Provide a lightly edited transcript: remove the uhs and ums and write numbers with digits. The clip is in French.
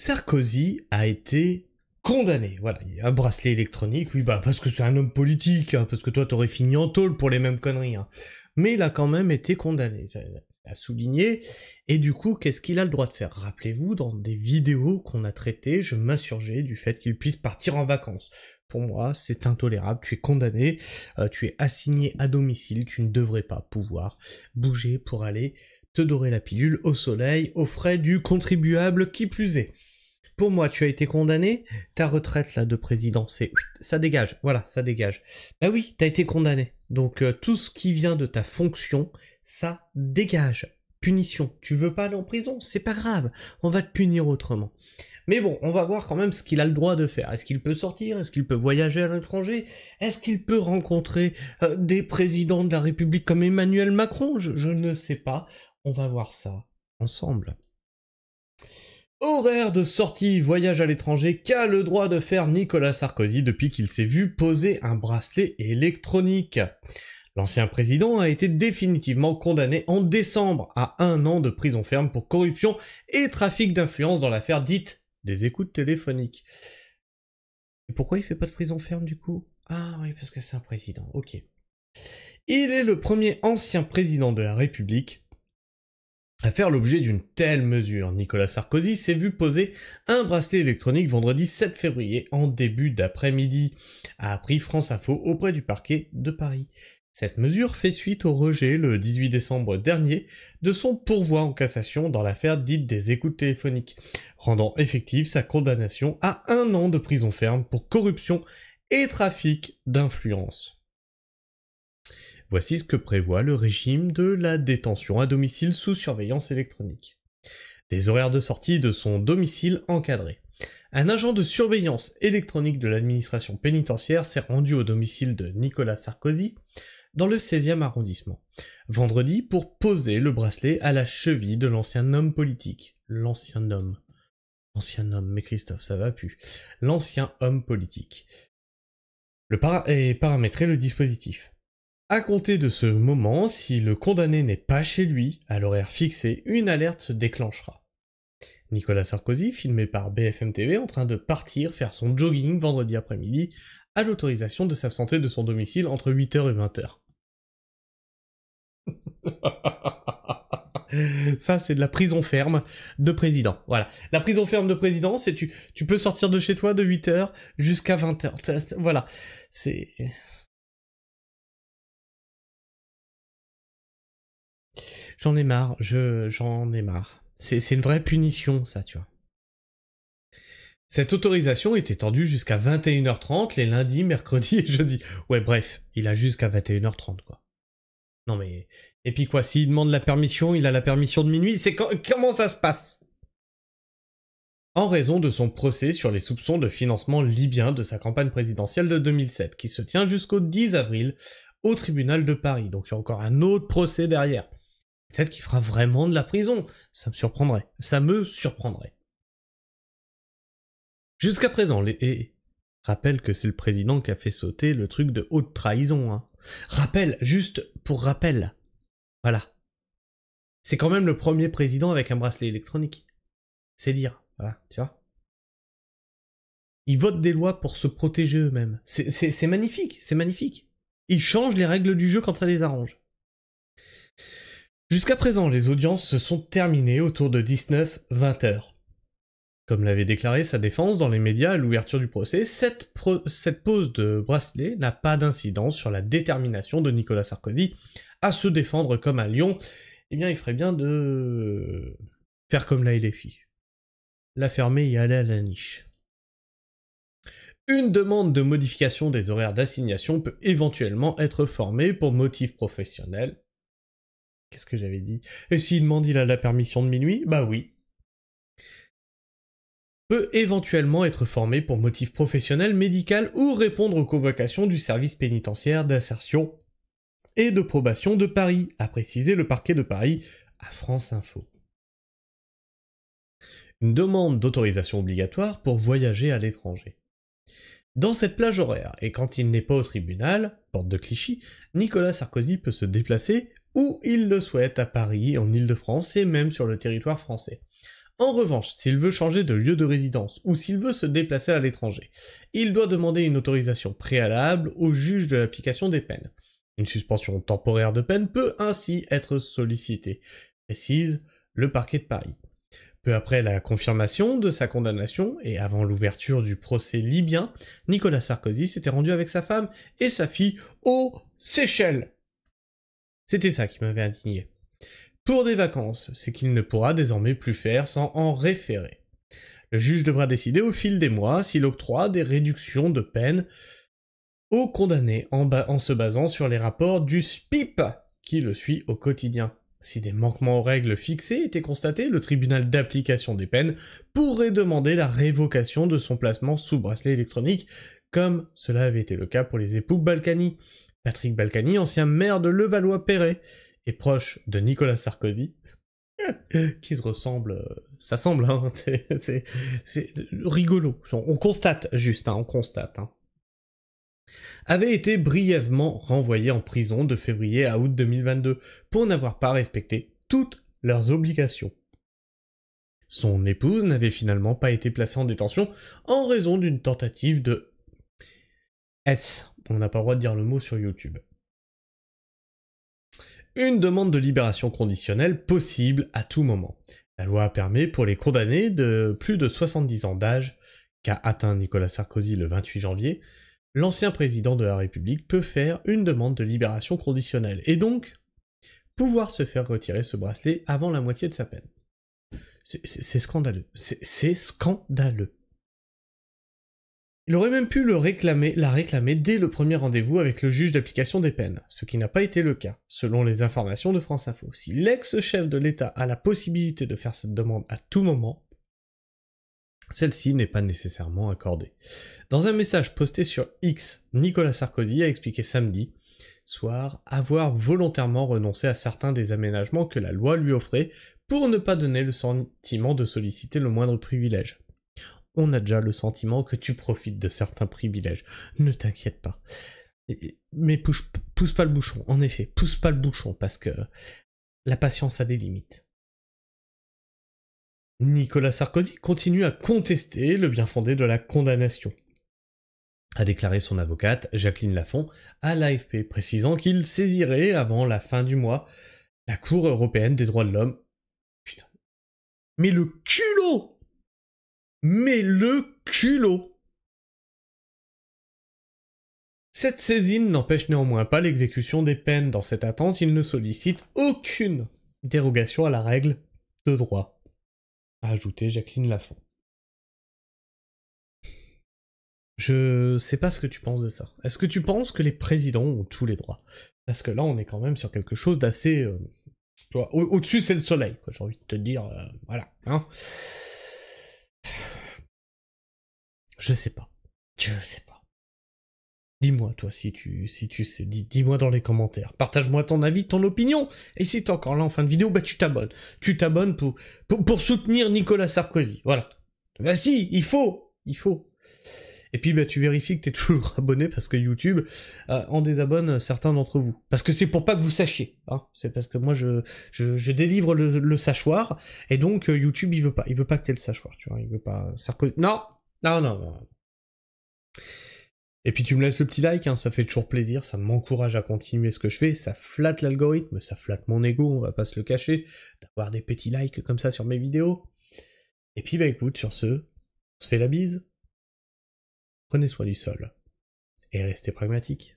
Sarkozy a été condamné. Voilà, il y a un bracelet électronique, oui, bah parce que c'est un homme politique, hein, parce que toi t'aurais fini en tôle pour les mêmes conneries. Hein. Mais il a quand même été condamné, c'est à souligner. Et du coup, qu'est-ce qu'il a le droit de faire? Rappelez-vous, dans des vidéos qu'on a traitées, je m'insurgeais du fait qu'il puisse partir en vacances. Pour moi, c'est intolérable, tu es condamné, tu es assigné à domicile, tu ne devrais pas pouvoir bouger pour aller te dorer la pilule au soleil, aux frais du contribuable qui plus est. Pour moi, tu as été condamné, ta retraite là de président, ça dégage, voilà, ça dégage. Bah oui, t'as été condamné. Donc tout ce qui vient de ta fonction, ça dégage. Punition. Tu veux pas aller en prison, c'est pas grave, on va te punir autrement. Mais bon, on va voir quand même ce qu'il a le droit de faire. Est-ce qu'il peut sortir? Est-ce qu'il peut voyager à l'étranger? Est-ce qu'il peut rencontrer des présidents de la République comme Emmanuel Macron? Je ne sais pas. On va voir ça ensemble. Horaire de sortie voyage à l'étranger qu'a le droit de faire Nicolas Sarkozy depuis qu'il s'est vu poser un bracelet électronique. L'ancien président a été définitivement condamné en décembre à 1 an de prison ferme pour corruption et trafic d'influence dans l'affaire dite des écoutes téléphoniques. Et pourquoi il fait pas de prison ferme du coup? Ah oui, parce que c'est un président, ok. Il est le premier ancien président de la République à faire l'objet d'une telle mesure. Nicolas Sarkozy s'est vu poser un bracelet électronique vendredi 7 février en début d'après-midi, a appris France Info auprès du parquet de Paris. Cette mesure fait suite au rejet le 18 décembre dernier de son pourvoi en cassation dans l'affaire dite des écoutes téléphoniques, rendant effective sa condamnation à 1 an de prison ferme pour corruption et trafic d'influence. Voici ce que prévoit le régime de la détention à domicile sous surveillance électronique. Des horaires de sortie de son domicile encadrés. Un agent de surveillance électronique de l'administration pénitentiaire s'est rendu au domicile de Nicolas Sarkozy, dans le 16e arrondissement, vendredi pour poser le bracelet à la cheville de l'ancien homme politique. L'ancien homme, mais Christophe, ça va plus. L'ancien homme politique. Et paramétrer le dispositif. À compter de ce moment, si le condamné n'est pas chez lui, à l'horaire fixé, une alerte se déclenchera. Nicolas Sarkozy, filmé par BFM TV, en train de partir faire son jogging vendredi après-midi, a l'autorisation de s'absenter de son domicile entre 8h et 20h. Ça, c'est de la prison ferme de président. Voilà. La prison ferme de président, c'est tu peux sortir de chez toi de 8h jusqu'à 20h. Voilà. C'est... J'en ai marre, j'en ai marre. C'est une vraie punition, ça, tu vois. Cette autorisation est étendue jusqu'à 21h30 les lundis, mercredis et jeudis. Ouais, bref, il a jusqu'à 21h30, quoi. Non mais... Et puis quoi, s'il demande la permission, il a la permission de minuit, comment ça se passe? En raison de son procès sur les soupçons de financement libyen de sa campagne présidentielle de 2007, qui se tient jusqu'au 10 avril au tribunal de Paris. Donc il y a encore un autre procès derrière. Peut-être qu'il fera vraiment de la prison. Ça me surprendrait. Ça me surprendrait. Jusqu'à présent, rappelle que c'est le président qui a fait sauter le truc de haute trahison, hein. Rappel, juste pour rappel. Voilà. C'est quand même le premier président avec un bracelet électronique. C'est dire. Voilà, tu vois. Ils votent des lois pour se protéger eux-mêmes. C'est magnifique, c'est magnifique. Ils changent les règles du jeu quand ça les arrange. Jusqu'à présent, les audiences se sont terminées autour de 19-20h. Comme l'avait déclaré sa défense dans les médias à l'ouverture du procès, cette pose de bracelet n'a pas d'incidence sur la détermination de Nicolas Sarkozy à se défendre comme un lion. Eh bien, il ferait bien de faire comme la LFI. La fermer et aller à la niche. Une demande de modification des horaires d'assignation peut éventuellement être formée pour motif professionnel. Qu'est-ce que j'avais dit? Et s'il demande il a la permission de minuit? Bah oui. Peut éventuellement être formé pour motif professionnel, médical ou répondre aux convocations du service pénitentiaire d'insertion et de probation de Paris, a précisé le parquet de Paris à France Info. Une demande d'autorisation obligatoire pour voyager à l'étranger. Dans cette plage horaire, et quand il n'est pas au tribunal, porte de Clichy, Nicolas Sarkozy peut se déplacer où il le souhaite à Paris, en Île-de-France et même sur le territoire français. En revanche, s'il veut changer de lieu de résidence ou s'il veut se déplacer à l'étranger, il doit demander une autorisation préalable au juge de l'application des peines. Une suspension temporaire de peine peut ainsi être sollicitée, précise le parquet de Paris. Peu après la confirmation de sa condamnation, et avant l'ouverture du procès libyen, Nicolas Sarkozy s'était rendu avec sa femme et sa fille aux Seychelles. C'était ça qui m'avait indigné. Pour des vacances, c'est qu'il ne pourra désormais plus faire sans en référer. Le juge devra décider au fil des mois s'il octroie des réductions de peine aux condamnés en se basant sur les rapports du SPIP qui le suit au quotidien. Si des manquements aux règles fixées étaient constatés, le tribunal d'application des peines pourrait demander la révocation de son placement sous bracelet électronique, comme cela avait été le cas pour les époux Balkany. Patrick Balkany, ancien maire de Levallois-Perret, et proche de Nicolas Sarkozy, qui se ressemble, ça semble, hein, c'est rigolo. On constate juste, hein, on constate. Hein. Avait été brièvement renvoyé en prison de février à août 2022 pour n'avoir pas respecté toutes leurs obligations. Son épouse n'avait finalement pas été placée en détention en raison d'une tentative de on n'a pas le droit de dire le mot sur YouTube. Une demande de libération conditionnelle possible à tout moment. La loi permet pour les condamnés de plus de 70 ans d'âge, qu'a atteint Nicolas Sarkozy le 28 janvier, l'ancien président de la République peut faire une demande de libération conditionnelle, et donc pouvoir se faire retirer ce bracelet avant la moitié de sa peine. C'est scandaleux. C'est scandaleux. Il aurait même pu la réclamer dès le premier rendez-vous avec le juge d'application des peines, ce qui n'a pas été le cas, selon les informations de France Info. Si l'ex-chef de l'État a la possibilité de faire cette demande à tout moment, celle-ci n'est pas nécessairement accordée. Dans un message posté sur X, Nicolas Sarkozy a expliqué samedi soir avoir volontairement renoncé à certains des aménagements que la loi lui offrait pour ne pas donner le sentiment de solliciter le moindre privilège. On a déjà le sentiment que tu profites de certains privilèges. Ne t'inquiète pas. Mais pousse pas le bouchon. En effet, pousse pas le bouchon, parce que la patience a des limites. Nicolas Sarkozy continue à contester le bien-fondé de la condamnation, a déclaré son avocate, Jacqueline Lafont, à l'AFP, précisant qu'il saisirait, avant la fin du mois, la Cour européenne des droits de l'homme. Putain. Mais le culot! Mais le culot! Cette saisine n'empêche néanmoins pas l'exécution des peines. Dans cette attente, il ne sollicite aucune dérogation à la règle de droit, a ajouté Jacqueline Lafont. Je sais pas ce que tu penses de ça. Est-ce que tu penses que les présidents ont tous les droits? Parce que là, on est quand même sur quelque chose d'assez... tu vois, au-dessus, c'est le soleil, quoi, j'ai envie de te dire. Voilà. Hein. Je sais pas. Dis-moi, toi, si tu sais, dis-moi dans les commentaires. Partage-moi ton avis, ton opinion. Et si t'es encore là en fin de vidéo, bah tu t'abonnes. Tu t'abonnes pour soutenir Nicolas Sarkozy. Voilà. Bah si, il faut. Et puis bah tu vérifies que t'es toujours abonné parce que YouTube en désabonne certains d'entre vous. Parce que c'est pour pas que vous sachiez. Hein. C'est parce que moi je délivre le sachoir et donc YouTube il veut pas que t'aies le sachoir. Tu vois, il veut pas Sarkozy. Non. Et puis tu me laisses le petit like, hein, ça fait toujours plaisir, ça m'encourage à continuer ce que je fais, ça flatte l'algorithme, ça flatte mon ego, on va pas se le cacher, d'avoir des petits likes comme ça sur mes vidéos. Et puis bah écoute, sur ce, on se fait la bise, prenez soin du sol, et restez pragmatiques.